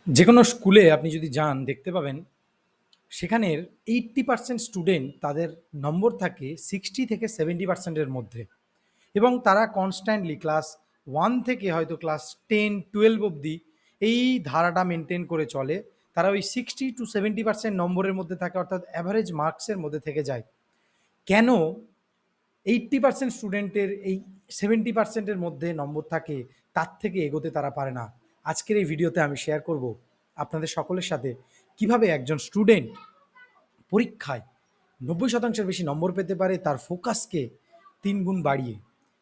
যে কোনো স্কুলে আপনি যদি যান দেখতে পাবেন সেখানের 80% স্টুডেন্ট তাদের নম্বর থাকে 60 থেকে 70%-এর মধ্যে এবং তারা কনস্ট্যান্টলি ক্লাস 1 থেকে হয়তো ক্লাস 10-12 অবধি এই ধারাটা মেনটেন করে চলে। তারা ওই 60-70% নম্বরের মধ্যে থাকে, অর্থাৎ অ্যাভারেজ মার্কসের মধ্যে থেকে যায়। কেন 80% স্টুডেন্টের এই 70%-এর মধ্যে নম্বর থাকে, তার থেকে এগোতে তারা পারে না? আজকের এই ভিডিওতে আমি শেয়ার করব আপনাদের সকলের সাথে কিভাবে একজন স্টুডেন্ট পরীক্ষায় 90%-এর বেশি নম্বর পেতে পারে তার ফোকাসকে 3 গুণ বাড়িয়ে।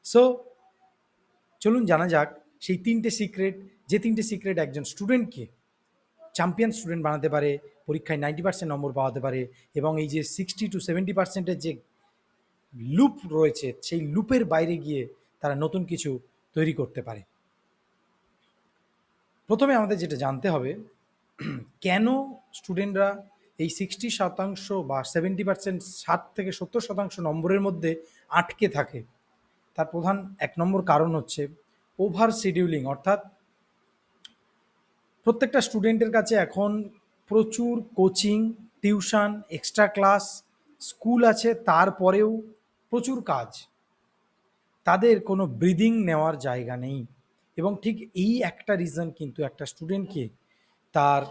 সো চলুন জানা যাক সেই 3টে সিক্রেট, যে 3টে সিক্রেট একজন স্টুডেন্টকে চ্যাম্পিয়ন স্টুডেন্ট বানাতে পারে, পরীক্ষায় 90% নম্বর পাওয়াতে পারে এবং এই যে 60-70%-এর যে লুপ রয়েছে সেই লুপের বাইরে গিয়ে তারা নতুন কিছু তৈরি করতে পারে। প্রথমে আমাদের যেটা জানতে হবে, কেন স্টুডেন্টরা এই 60% বা 70%, 60 থেকে 70% নম্বরের মধ্যে আটকে থাকে। তার প্রধান 1 নম্বর কারণ হচ্ছে ওভার শিডিউলিং, অর্থাৎ প্রত্যেকটা স্টুডেন্টের কাছে এখন প্রচুর coaching, tuition, extra class, school আছে, তারপরেও প্রচুর কাজ। তাদের কোনো ব্রিদিং নেওয়ার জায়গা নেই এবং ঠিক এই একটা রিজন কিন্তু একটা স্টুডেন্টকে তার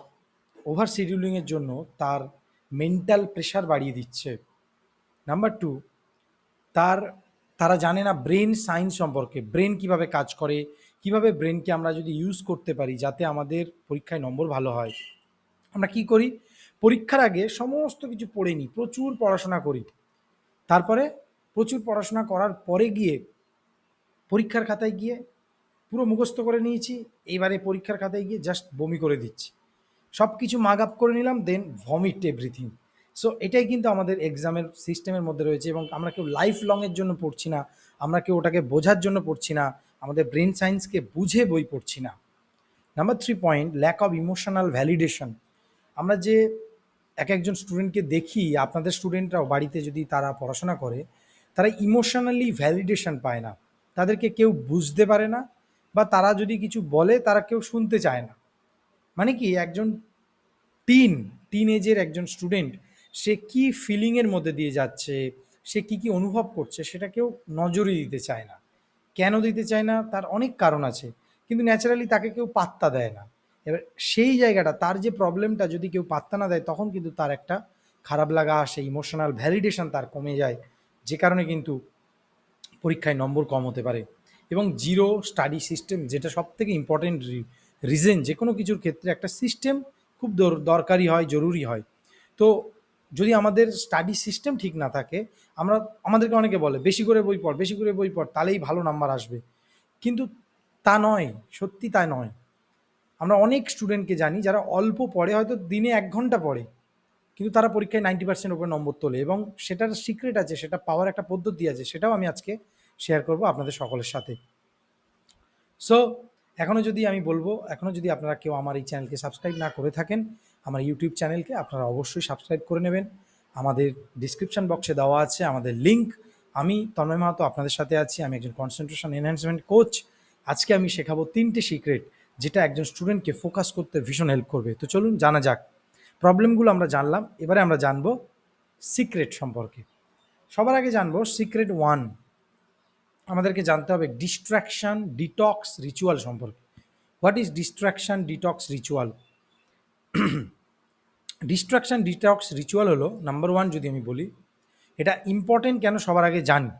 ওভার শিডিউলিংয়ের জন্য তার মেন্টাল প্রেশার বাড়িয়ে দিচ্ছে। নাম্বার টু, তার তারা জানে না ব্রেন সায়েন্স সম্পর্কে, ব্রেন কিভাবে কাজ করে, কিভাবে ব্রেনকে আমরা যদি ইউজ করতে পারি যাতে আমাদের পরীক্ষায় নম্বর ভালো হয়। আমরা কি করি, পরীক্ষার আগে সমস্ত কিছু পড়ে নিই, প্রচুর পড়াশোনা করি, তারপরে প্রচুর পড়াশোনা করার পরে গিয়ে পরীক্ষার খাতায় গিয়ে পুরো মুখস্থ করে নিয়েছি, এবারে পরীক্ষার খাতায় গিয়ে জাস্ট বমি করে দিচ্ছি, সব কিছু মাগ আপ করে নিলাম, দেন ভমিট এভরিথিং। সো এটাই কিন্তু আমাদের এক্সামের সিস্টেমের মধ্যে রয়েছে এবং আমরা কেউ লাইফ লংয়ের জন্য পড়ছি না, আমরা কেউ ওটাকে বোঝার জন্য পড়ছি না, আমাদের ব্রেন সায়েন্সকে বুঝে বই পড়ছি না। Number 3 point, lack of emotional validation. আমরা যে একজন স্টুডেন্টকে দেখি, আপনাদের স্টুডেন্টরাও বাড়িতে যদি তারা পড়াশোনা করে, তারা ইমোশনালি ভ্যালিডেশন পায় না, তাদেরকে কেউ বুঝতে পারে না, বা তারা যদি কিছু বলে তারা কেউ শুনতে চায় না। মানে কি, একজন টিন এজের একজন স্টুডেন্ট সে কি ফিলিংয়ের মধ্যে দিয়ে যাচ্ছে, সে কি কি অনুভব করছে, সেটা কেউ নজরই দিতে চায় না। কেন দিতে চায় না, তার অনেক কারণ আছে, কিন্তু ন্যাচারালি তাকে কেউ পাত্তা দেয় না। এবার সেই জায়গাটা, তার যে প্রবলেমটা যদি কেউ পাত্তা না দেয়, তখন কিন্তু তার একটা খারাপ লাগা আসে, ইমোশনাল ভ্যালিডেশন তার কমে যায়, যে কারণে কিন্তু পরীক্ষায় নম্বর কম হতে পারে। এবং জিরো স্টাডি সিস্টেম, যেটা সব থেকে ইম্পর্টেন্ট রিজন, যে কোনো কিছুর ক্ষেত্রে একটা সিস্টেম খুব দরকারি হয়, জরুরি হয়। তো যদি আমাদের স্টাডি সিস্টেম ঠিক না থাকে, আমরা, আমাদেরকে অনেকে বলে বেশি করে বই পড়, বেশি করে বই পড়, তাহলেই ভালো নাম্বার আসবে, কিন্তু তা নয়, সত্যি তা নয়। আমরা অনেক স্টুডেন্টকে জানি যারা অল্প পড়ে, হয়তো দিনে 1 ঘন্টা পড়ে, কিন্তু তারা পরীক্ষায় 90% উপরে নম্বর তোলে এবং সেটার সিক্রেট আছে, সেটা পাওয়ার একটা পদ্ধতি আছে, সেটাও আমি আজকে শেয়ার করব আপনাদের সকলের সাথে। সো এখনও যদি আমি বলবো, এখনও যদি আপনারা কেউ আমার এই চ্যানেলকে সাবস্ক্রাইব না করে থাকেন, আমার ইউটিউব চ্যানেলকে আপনারা অবশ্যই সাবস্ক্রাইব করে নেবেন। আমাদের ডিসক্রিপশন বক্সে দেওয়া আছে আমাদের লিঙ্ক। আমি তন্ময় মাহাতো আপনাদের সাথে আছি, আমি একজন কনসেন্ট্রেশন এনহ্যান্সমেন্ট কোচ। আজকে আমি শেখাবো 3টে সিক্রেট, যেটা একজন স্টুডেন্টকে ফোকাস করতে ভীষণ হেল্প করবে। তো চলুন জানা যাক। প্রবলেমগুলো আমরা জানলাম, এবারে আমরা জানবো সিক্রেট সম্পর্কে। সবার আগে জানবো সিক্রেট 1। আমাদেরকে জানতে হবে ডিস্ট্রাকশন ডিটক্স রিচুয়াল সম্পর্কে। What is distraction detox ritual? Distraction detox ritual হলো, নাম্বার 1 যদি আমি বলি, এটা ইম্পর্টেন্ট কেন সবার আগে জানি,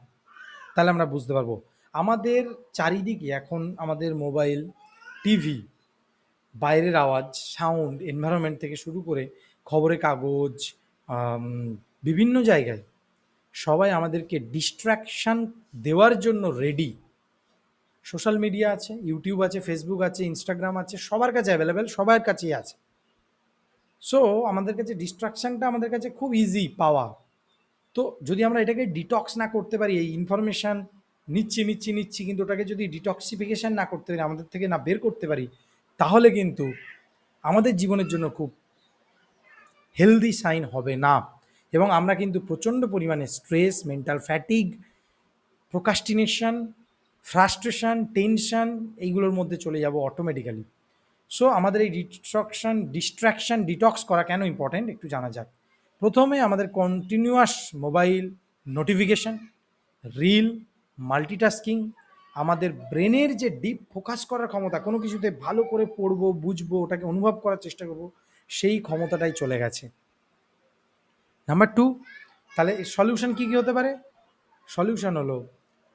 তাহলে আমরা বুঝতে পারবো। আমাদের চারিদিকে এখন আমাদের মোবাইল, টিভি, বাইরের আওয়াজ, সাউন্ড, এনভায়রনমেন্ট থেকে শুরু করে খবরের কাগজ, আম, বিভিন্ন জায়গায় সবাই আমাদেরকে ডিস্ট্রাকশান দেওয়ার জন্য রেডি। সোশ্যাল মিডিয়া আছে, ইউটিউব আছে, ফেসবুক আছে, ইনস্টাগ্রাম আছে, সবার কাছে অ্যাভেলেবেল, সবার কাছেই আছে। সো আমাদের কাছে ডিস্ট্রাকশানটা আমাদের কাছে খুব ইজি পাওয়া। তো যদি আমরা এটাকে ডিটক্স না করতে পারি, এই ইনফরমেশান নিচ্ছি কিন্তু ওটাকে যদি ডিটক্সিফিকেশান না করতে পারি, আমাদের থেকে না বের করতে পারি, তাহলে কিন্তু আমাদের জীবনের জন্য খুব হেলদি সাইন হবে না এবং আমরা কিন্তু প্রচণ্ড পরিমাণে stress, mental fatigue, procrastination, frustration, tension, এইগুলোর মধ্যে চলে যাব অটোমেটিক্যালি। সো আমাদের এই ডিস্ট্রাকশন ডিটক্স করা কেন ইম্পর্টেন্ট একটু জানা যাক। প্রথমে আমাদের continuous mobile notification, reel, multitasking, আমাদের ব্রেনের যে ডিপ ফোকাস করার ক্ষমতা, কোনো কিছুতে ভালো করে পড়বো, বুঝবো, ওটাকে অনুভব করার চেষ্টা করব, সেই ক্ষমতাটাই চলে গেছে। নাম্বার টু, তাহলে সলিউশন কী কী হতে পারে? সলিউশন হলো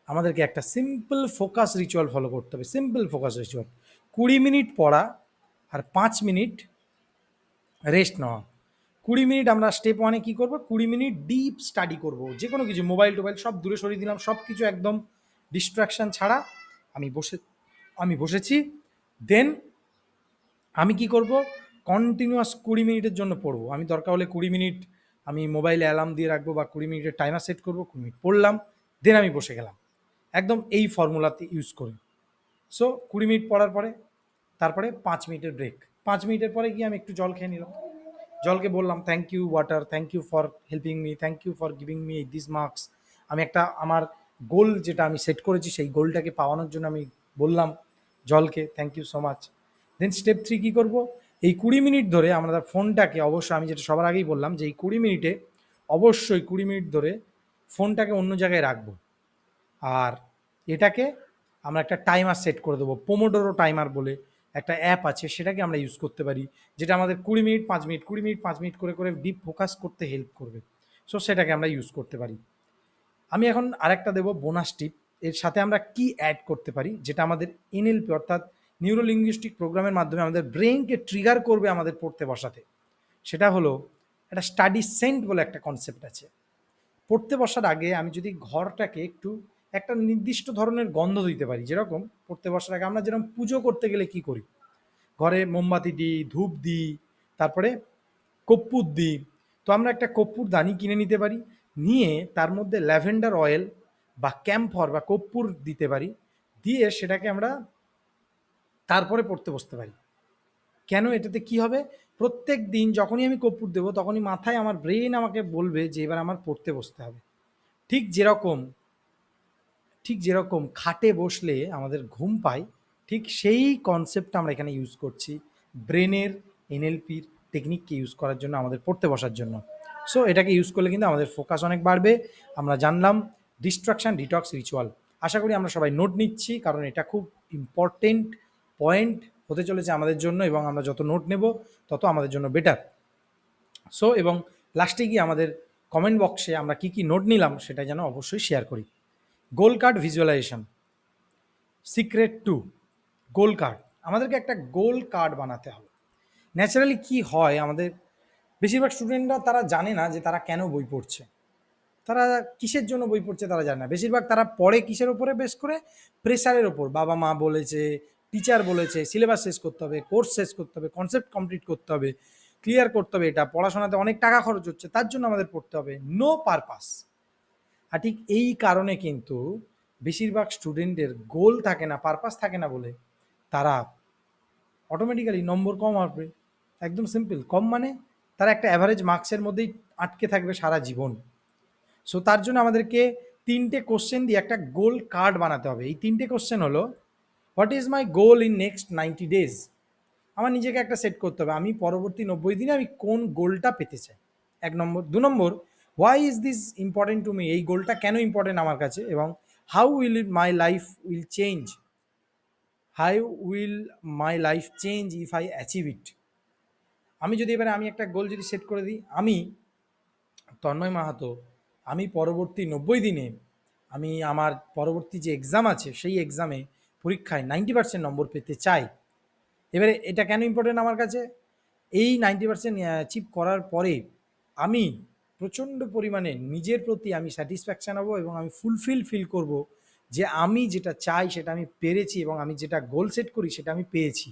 আমাদেরকে একটা সিম্পল ফোকাস রিচুয়াল ফলো করতে হবে। সিম্পল ফোকাস রিচুয়াল, 20 মিনিট পড়া আর 5 মিনিট রেস্ট নেওয়া। 20 মিনিট আমরা স্টেপ ওয়ানে কী করবো, 20 মিনিট ডিপ স্টাডি করব, যে কোনো কিছু, মোবাইল টোবাইল সব দূরে সরিয়ে দিলাম, সব কিছু একদম ডিস্ট্রাকশান ছাড়া আমি বসেছি। দেন আমি কি করব, কন্টিনিউয়াস 20 মিনিটের জন্য পড়বো। আমি দরকার হলে 20 মিনিট আমি মোবাইলে অ্যালার্ম দিয়ে রাখবো বা 20 মিনিটের টাইমার সেট করবো, 20 মিনিট পড়লাম, দেন আমি বসে গেলাম, একদম এই ফর্মুলাতে ইউজ করি। সো 20 মিনিট পড়ার পরে তারপরে 5 মিনিটের ব্রেক, 5 মিনিটের পরে গিয়ে আমি একটু জল খেয়ে নিলাম, জলকে বললাম thank you water, thank you for helping me, thank you for giving me this marks. আমি একটা আমার গোল যেটা আমি সেট করেছি সেই গোলটাকে পাওয়ানোর জন্য আমি বললাম জলকে thank you so much. Then step 3 কী করবো, এই 20 মিনিট ধরে আমরা ফোনটাকে অবশ্যই, আমি যেটা সবার আগেই বললাম যে এই 20 মিনিটে অবশ্যই 20 মিনিট ধরে ফোনটাকে অন্য জায়গায় রাখবো। আর এটাকে আমরা একটা টাইমার সেট করে দেবো, পোমোডোরো টাইমার বলে একটা অ্যাপ আছে, সেটাকে আমরা ইউজ করতে পারি, যেটা আমাদের 20 মিনিট 5 মিনিট 20 মিনিট 5 মিনিট করে করে ডিপ ফোকাস করতে হেল্প করবে। সো সেটাকে আমরা ইউজ করতে পারি। আমি এখন আরেকটা দেবো বোনাস টিপ, এর সাথে আমরা কি অ্যাড করতে পারি, যেটা আমাদের এনএলপি অর্থাৎ নিউরো লিঙ্গুইস্টিক প্রোগ্রামের মাধ্যমে আমাদের ব্রেনকে ট্রিগার করবে আমাদের পড়তে বসাতে। সেটা হলো একটা স্টাডি সেন্ট বলে একটা কনসেপ্ট আছে। পড়তে বসার আগে আমি যদি ঘরটাকে একটু একটা নির্দিষ্ট ধরনের গন্ধ দিতে পারি, যেরকম পড়তে বসার আগে আমরা যেরকম পুজো করতে গেলে কি করি, ঘরে মোমবাতি দিই, ধূপ দিই, তারপরে কর্পূর দিই। তো আমরা একটা কর্পূর দানি কিনে নিতে পারি, নিয়ে তার মধ্যে ল্যাভেন্ডার অয়েল বা ক্যাম্ফর বা কর্পূর দিতে পারি, দিয়ে সেটাকে আমরা তারপরে পড়তে বসতে পারি। কেন? এটাতে কি হবে, প্রত্যেক দিন যখনই আমি কর্পূর দেবো তখনই মাথায় আমার ব্রেন আমাকে বলবে যে এবার আমার পড়তে বসতে হবে। ঠিক যেরকম ঠিক যেরকম খাটে বসলে আমাদের ঘুম পায়, ঠিক সেই কনসেপ্টটা আমরা এখানে ইউজ করছি ব্রেনের এনএলপির টেকনিককে ইউজ করার জন্য, আমাদের পড়তে বসার জন্য। সো এটাকে ইউজ করলে কিন্তু আমাদের ফোকাস অনেক বাড়বে। আমরা জানলাম ডিস্ট্রাকশান ডিটক্স রিচুয়াল। আশা করি আমরা সবাই নোট নিচ্ছি, কারণ এটা খুব ইম্পর্টেন্ট পয়েন্ট হতে চলেছে আমাদের জন্য, এবং আমরা যত নোট নেব তত আমাদের জন্য বেটার। সো এবং লাস্টে গিয়ে আমাদের কমেন্ট বক্সে আমরা কি কি নোট নিলাম সেটা যেন অবশ্যই শেয়ার করি। Goal card visualization, secret to goal card, আমাদেরকে একটা গোল কার্ড বানাতে হবে। ন্যাচারালি কি হয়, আমাদের বেশিরভাগ স্টুডেন্টরা তারা জানে না যে তারা কেন বই পড়ছে, তারা কিসের জন্য বই পড়ছে তারা জানে না। বেশিরভাগ তারা পড়ে কিসের ওপরে বেস করে, প্রেসারের ওপর, বাবা মা বলেছে, টিচার বলেছে, সিলেবাস শেষ করতে হবে, কোর্স শেষ করতে হবে, কনসেপ্ট কমপ্লিট করতে হবে, ক্লিয়ার করতে হবে, এটা পড়াশোনাতে অনেক টাকা খরচ হচ্ছে তার জন্য আমাদের পড়তে হবে, নো পারপাস। আর ঠিক এই কারণে কিন্তু বেশিরভাগ স্টুডেন্টের গোল থাকে না, পারপাস থাকে না বলে তারা অটোমেটিক্যালি নম্বর কম আসবে। একদম সিম্পল, কম মানে তারা একটা অ্যাভারেজ মার্কসের মধ্যেই আটকে থাকবে সারা জীবন। সো তার জন্য আমাদেরকে 3টে কোশ্চেন দিয়ে একটা গোল কার্ড বানাতে হবে। এই 3টে কোশ্চেন হলো, what is my goal in next 90 days. আমার নিজেকে একটা সেট করতে হবে, আমি পরবর্তী 90 দিনে আমি কোন গোলটা পেতে চাই, 1 নম্বর। 2 নম্বর, why is this important to me, এই গোলটা কেন ইম্পর্টেন্ট আমার কাছে, এবং how will my life will change, how will my life change if I achieve it. আমি যদি এবারে আমি একটা গোল যদি সেট করে দিই, আমি তন্ময় মাহাতো, আমি পরবর্তী 90 দিনে আমি আমার পরবর্তী যে এক্সাম আছে সেই এক্সামে পরীক্ষায় 90% নম্বর পেতে চাই। এবারে এটা কেন ইম্পর্টেন্ট আমার কাছে, এই 90% অ্যাচিভ করার পরে আমি প্রচণ্ড পরিমাণে নিজের প্রতি আমি স্যাটিসফ্যাকশান হব, এবং আমি ফিল করব যে আমি যেটা চাই সেটা আমি পেরেছি, এবং আমি যেটা গোল সেট করি সেটা আমি পেয়েছি।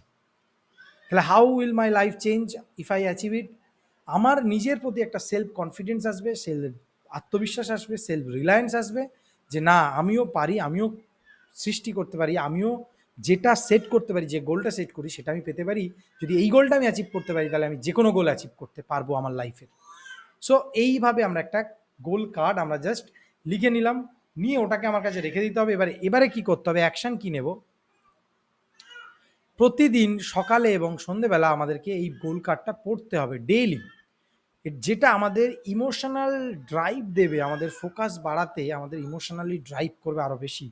তাহলে how will my life change if I achieve ইট, আমার নিজের প্রতি একটা সেলফ কনফিডেন্স আসবে, সেলফ আত্মবিশ্বাস আসবে, সেলফ রিলায়েন্স আসবে, যে না আমিও পারি, আমিও সৃষ্টি করতে পারি, আমিও যেটা সেট করতে পারি, যে গোলটা সেট করি সেটা আমি পেতে পারি। যদি এই গোলটা আমি অ্যাচিভ করতে পারি তাহলে আমি যে কোনো গোল অ্যাচিভ করতে পারবো আমার লাইফে। সো এইভাবে আমরা একটা গোল কার্ড আমরা জাস্ট লিখে নিলাম, নিয়ে ওটাকে আমার কাছে রেখে দিতে হবে। এবারে কি করতে হবে, অ্যাকশান কি নেব, প্রতিদিন সকালে এবং সন্ধেবেলা আমাদেরকে এই গোল কার্ডটা পড়তে হবে ডেইলি। যেটা আমাদের ইমোশনাল ড্রাইভ দেবে, আমাদের ফোকাস বাড়াতে, আমাদের ইমোশনালি ড্রাইভ করবে আরও বেশি।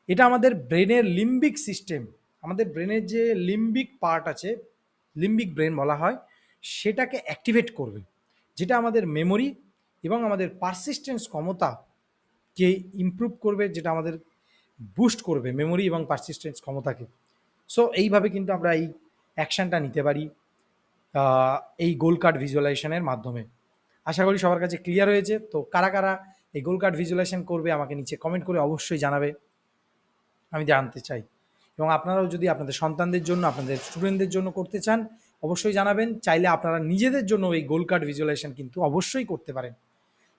এটা আমাদের ব্রেনের লিম্বিক সিস্টেম, আমাদের ব্রেনের যে লিম্বিক পার্ট আছে, লিম্বিক ব্রেন বলা হয়, সেটাকে অ্যাক্টিভেট করবে, যেটা আমাদের মেমোরি এবং আমাদের পারসিস্টেন্স ক্ষমতাকে ইমপ্রুভ করবে, যেটা আমাদের বুস্ট করবে মেমোরি এবং পারসিস্টেন্স ক্ষমতাকে। সো এইভাবে কিন্তু আমরা এই অ্যাকশানটা নিতে পারি এই গোল কার্ড ভিজুয়ালাইজেশনের মাধ্যমে। আশা করি সবার কাছে ক্লিয়ার হয়েছে। তো কারা কারা এই গোল কার্ড ভিজুয়ালাইজেশন করবে আমাকে নিচে কমেন্ট করে অবশ্যই জানাবে, আমি জানতে চাই। এবং আপনারাও যদি আপনাদের সন্তানদের জন্য, আপনাদের স্টুডেন্টদের জন্য করতে চান, অবশ্যই জানাবেন। চাইলে আপনারা নিজেদের জন্য এই গোল কার্ড ভিজুয়ালাইজেশন কিন্তু অবশ্যই করতে পারেন।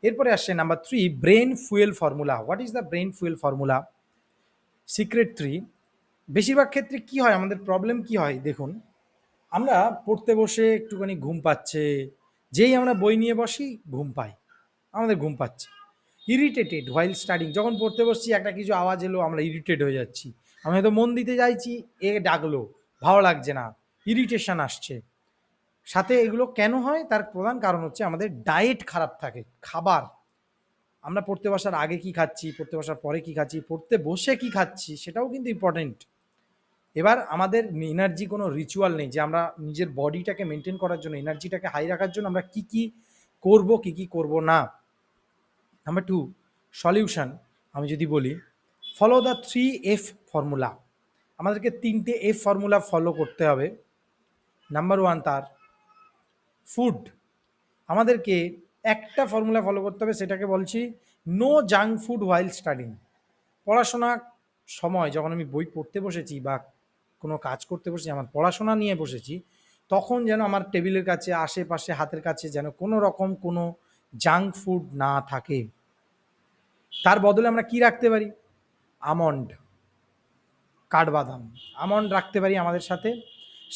এরপরে আসছে number 3, brain fuel formula. What is the brain fuel formula? Secret 3। বেশিরভাগ ক্ষেত্রে কি হয়, আমাদের প্রবলেম কি হয় দেখুন, আমরা পড়তে বসে একটুখানি ঘুম পাচ্ছে, যেই আমরা বই নিয়ে বসি ঘুম পাই, আমাদের ঘুম পাচ্ছে। ইরিটেটেড হোয়াইল স্টাডিং, যখন পড়তে বসছি একটা কিছু আওয়াজ এলো আমরা ইরিটেট হয়ে যাচ্ছি, আমি হয়তো মন দিতে চাইছি, এ ডাকলো, ভালো লাগছে না, ইরিটেশন আসছে। সাথে এগুলো কেন হয়, তার প্রধান কারণ হচ্ছে আমাদের ডায়েট খারাপ থাকে, খাবার। আমরা পড়তে বসার আগে কি খাচ্ছি, পড়তে বসার পরে কি খাচ্ছি, পড়তে বসে কি খাচ্ছি, সেটাও কিন্তু ইম্পর্টেন্ট। এবার আমাদের এনার্জি কোনো রিচুয়াল নেই যে আমরা নিজের বডিটাকে মেনটেন করার জন্য, এনার্জিটাকে হাই রাখার জন্য আমরা কি কি করব, কি কি করব না। Number 2, solution. আমি যদি বলি, ফলো দ্য 3F ফর্মুলা। আমাদেরকে 3টে এফ ফর্মুলা ফলো করতে হবে। নাম্বার 1 তার ফুড। আমাদেরকে একটা ফর্মুলা ফলো করতে হবে, সেটাকে বলছি no junk food while studying. পড়াশোনা সময় যখন আমি বই পড়তে বসেছি বা কোনো কাজ করতে বসেছি, আমার পড়াশোনা নিয়ে বসেছি, তখন যেন আমার টেবিলের কাছে, আশেপাশে, হাতের কাছে যেন কোনো রকম কোনো জাঙ্ক ফুড না থাকে। তার বদলে আমরা কি রাখতে পারি? আমন্ড, কাঠবাদাম, আমন্ড রাখতে পারি আমাদের সাথে।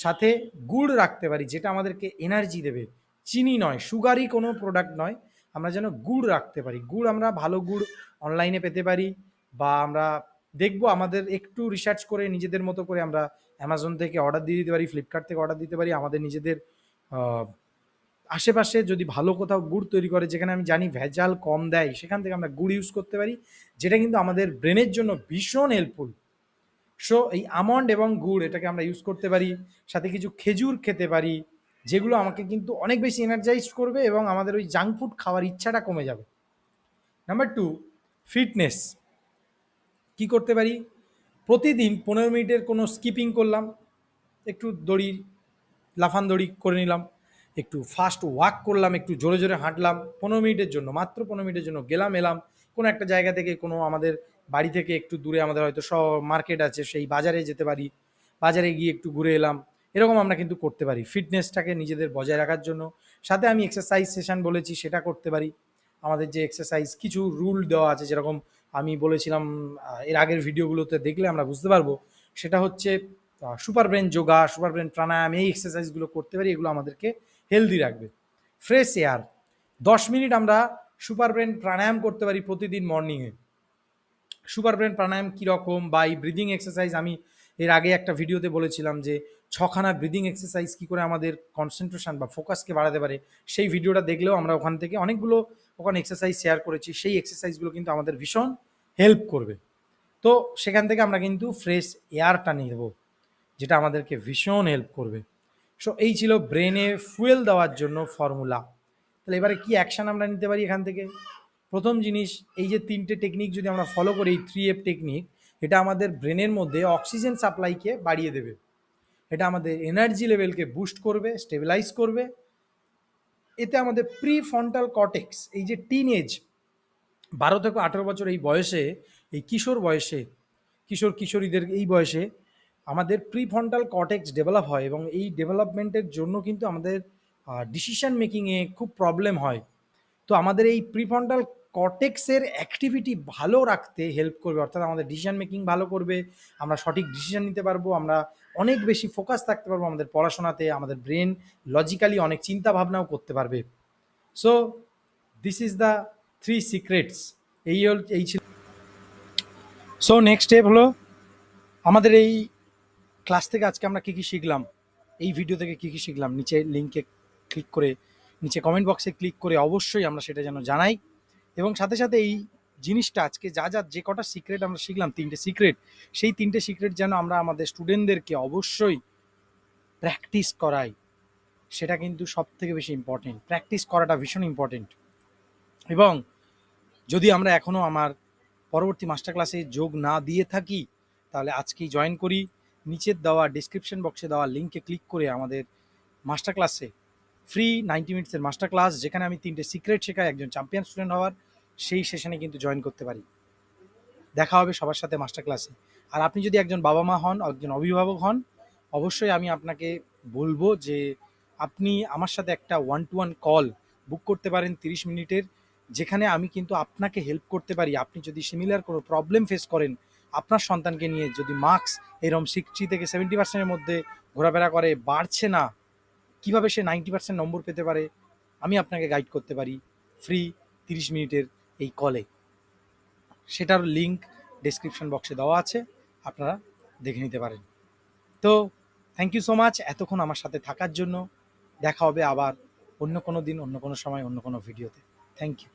সাথে গুড় রাখতে পারি, যেটা আমাদেরকে এনার্জি দেবে। চিনি নয়, সুগারি কোনো প্রোডাক্ট নয়, আমরা যেন গুড় রাখতে পারি। গুড় আমরা ভালো গুড় অনলাইনে পেতে পারি, বা আমরা দেখব আমাদের একটু রিসার্চ করে নিজেদের মতো করে আমরা অ্যামাজন থেকে অর্ডার দিয়ে দিতে পারি, ফ্লিপকার্ট থেকে অর্ডার দিতে পারি। আমাদের নিজেদের আশেপাশে যদি ভালো কোথাও গুড় তৈরি করে, যেখানে আমি জানি ভেজাল কম দেয়, সেখান থেকে আমরা গুড় ইউজ করতে পারি, যেটা কিন্তু আমাদের ব্রেনের জন্য ভীষণ হেল্পফুল। সো এই আমন্ড এবং গুড় এটাকে আমরা ইউজ করতে পারি। সাথে কিছু খেজুর খেতে পারি, যেগুলো আমাকে কিন্তু অনেক বেশি এনার্জাইজড করবে এবং আমাদের ওই জাঙ্ক ফুড খাওয়ার ইচ্ছাটা কমে যাবে। Number 2, fitness. কি করতে পারি? প্রতিদিন 15 মিনিটের কোনো স্কিপিং করলাম, একটু দড়ি, লাফান দড়ি করে নিলাম, একটু ফাস্ট ওয়াক করলাম, একটু জোরে জোরে হাঁটলাম 15 মিনিটের জন্য, মাত্র 15 মিনিটের জন্য গেলাম এলাম। কোনো একটা জায়গা থেকে, কোনো আমাদের বাড়ি থেকে একটু দূরে আমাদের হয়তো মার্কেট আছে, সেই বাজারে যেতে পারি, বাজারে গিয়ে একটু ঘুরে এলাম। এরকম আমরা কিন্তু করতে পারি ফিটনেসটাকে নিজেদের বজায় রাখার জন্য। সাথে আমি এক্সারসাইজ সেশন বলেছি, সেটা করতে পারি। আমাদের যে এক্সারসাইজ কিছু রুল দেওয়া আছে, যেরকম আমি বলেছিলাম এর আগের ভিডিওগুলোতে, দেখলে আমরা বুঝতে পারবো। সেটা হচ্ছে super brain yoga, super brain pranayama, এই এক্সারসাইজগুলো করতে পারি, এগুলো আমাদেরকে হেলদি রাখবে। ফ্রেশ এয়ার, 10 মিনিট আমরা সুপার ব্রেন প্রাণায়াম করতে পারি প্রতিদিন মর্নিংয়ে। সুপার ব্রেন প্রাণায়াম কীরকম, বা এই ব্রিদিং এক্সারসাইজ, আমি এর আগে একটা ভিডিওতে বলেছিলাম যে 6খানা ব্রিদিং এক্সারসাইজ কী করে আমাদের কনসেন্ট্রেশন বা ফোকাসকে বাড়াতে পারে। সেই ভিডিওটা দেখলেও আমরা ওখান থেকে অনেকগুলো ওখানে এক্সারসাইজ শেয়ার করেছি, সেই এক্সারসাইজগুলো কিন্তু আমাদের ভীষণ হেল্প করবে। তো সেখান থেকে আমরা কিন্তু ফ্রেশ এয়ারটা নিয়ে নেব, যেটা আমাদেরকে ভীষণ হেল্প করবে। সো এই ছিল ব্রেনে ফুয়েল দেওয়ার জন্য ফর্মুলা। তাহলে এবারে কি অ্যাকশান আমরা নিতে পারি এখান থেকে? প্রথম জিনিস, এই যে 3টে টেকনিক যদি আমরা ফলো করি, এই 3F টেকনিক, এটা আমাদের ব্রেনের মধ্যে অক্সিজেন সাপ্লাইকে বাড়িয়ে দেবে, এটা আমাদের এনার্জি লেভেলকে বুস্ট করবে, স্টেবিলাইজ করবে। এতে আমাদের প্রিফ্রন্টাল কর্টেক্স, এই যে টিন এজ, 12 থেকে 18 বছর এই বয়সে, এই কিশোর বয়সে, কিশোর কিশোরীদের এই বয়সে আমাদের প্রিফ্রন্টাল কর্টেক্স ডেভেলপ হয়, এবং এই ডেভেলপমেন্টের জন্য কিন্তু আমাদের ডিসিশন মেকিংয়ে খুব প্রবলেম হয়। তো আমাদের এই প্রিফ্রন্টাল কর্টেক্সের অ্যাক্টিভিটি ভালো রাখতে হেল্প করবে, অর্থাৎ আমাদের ডিসিশন মেকিং ভালো করবে, আমরা সঠিক ডিসিশন নিতে পারবো, আমরা অনেক বেশি ফোকাস থাকতে পারবো আমাদের পড়াশোনাতে, আমাদের ব্রেন লজিক্যালি অনেক চিন্তা ভাবনাও করতে পারবে। So this is the 3 secrets. এই ছিল। সো নেক্সট স্টেপ হলো আমাদের এই ক্লাস থেকে আজকে আমরা কী কী শিখলাম, এই ভিডিও থেকে কী কী শিখলাম, নিচে লিঙ্কে ক্লিক করে, নিচে কমেন্ট বক্সে ক্লিক করে অবশ্যই আমরা সেটা যেন জানাই। এবং সাথে সাথে এই জিনিসটা আজকে যা যা যে কটা সিক্রেট আমরা শিখলাম, 3টে সিক্রেট, সেই 3টে সিক্রেট যেন আমরা আমাদের স্টুডেন্টদেরকে অবশ্যই প্র্যাকটিস করাই। সেটা কিন্তু সব থেকে বেশি ইম্পর্টেন্ট, প্র্যাকটিস করাটা ভীষণ ইম্পর্টেন্ট। এবং যদি আমরা এখনও আমার পরবর্তী মাস্টার ক্লাসে যোগ না দিয়ে থাকি, তাহলে আজকেই জয়েন করি। নিচের দেওয়া ডিসক্রিপশন বক্সে দেওয়া লিঙ্কে ক্লিক করে আমাদের মাস্টার ক্লাসে, ফ্রি 90 মিনিটসের মাস্টার ক্লাস, যেখানে আমি 3টে সিক্রেট শেখাই একজন চ্যাম্পিয়ন স্টুডেন্ট হওয়ার, সেই সেশনে কিন্তু জয়েন করতে পারি। দেখা হবে সবার সাথে মাস্টার ক্লাসে। আর আপনি যদি একজন বাবা মা হন, একজন অভিভাবক হন, অবশ্যই আমি আপনাকে বলবো যে আপনি আমার সাথে একটা 1-to-1 কল বুক করতে পারেন 30 মিনিটের, যেখানে আমি কিন্তু আপনাকে হেল্প করতে পারি। আপনি যদি সিমিলার কোনো প্রবলেম ফেস করেন আপনার সন্তানকে নিয়ে, যদি মার্কস এরকম 60 থেকে 70% মধ্যে ঘোরাফেরা করে, বাড়ছে না, কীভাবে সে 90% নম্বর পেতে পারে, আমি আপনাকে গাইড করতে পারি ফ্রি 30 মিনিটের এই কলে। সেটার লিঙ্ক ডেসক্রিপশন বক্সে দেওয়া আছে, আপনারা দেখে নিতে পারেন। তো থ্যাংক ইউ সো মাচ এতক্ষণ আমার সাথে থাকার জন্য। দেখা হবে আবার অন্য কোনো দিন, অন্য কোনো সময়, অন্য কোনো ভিডিওতে। Thank you.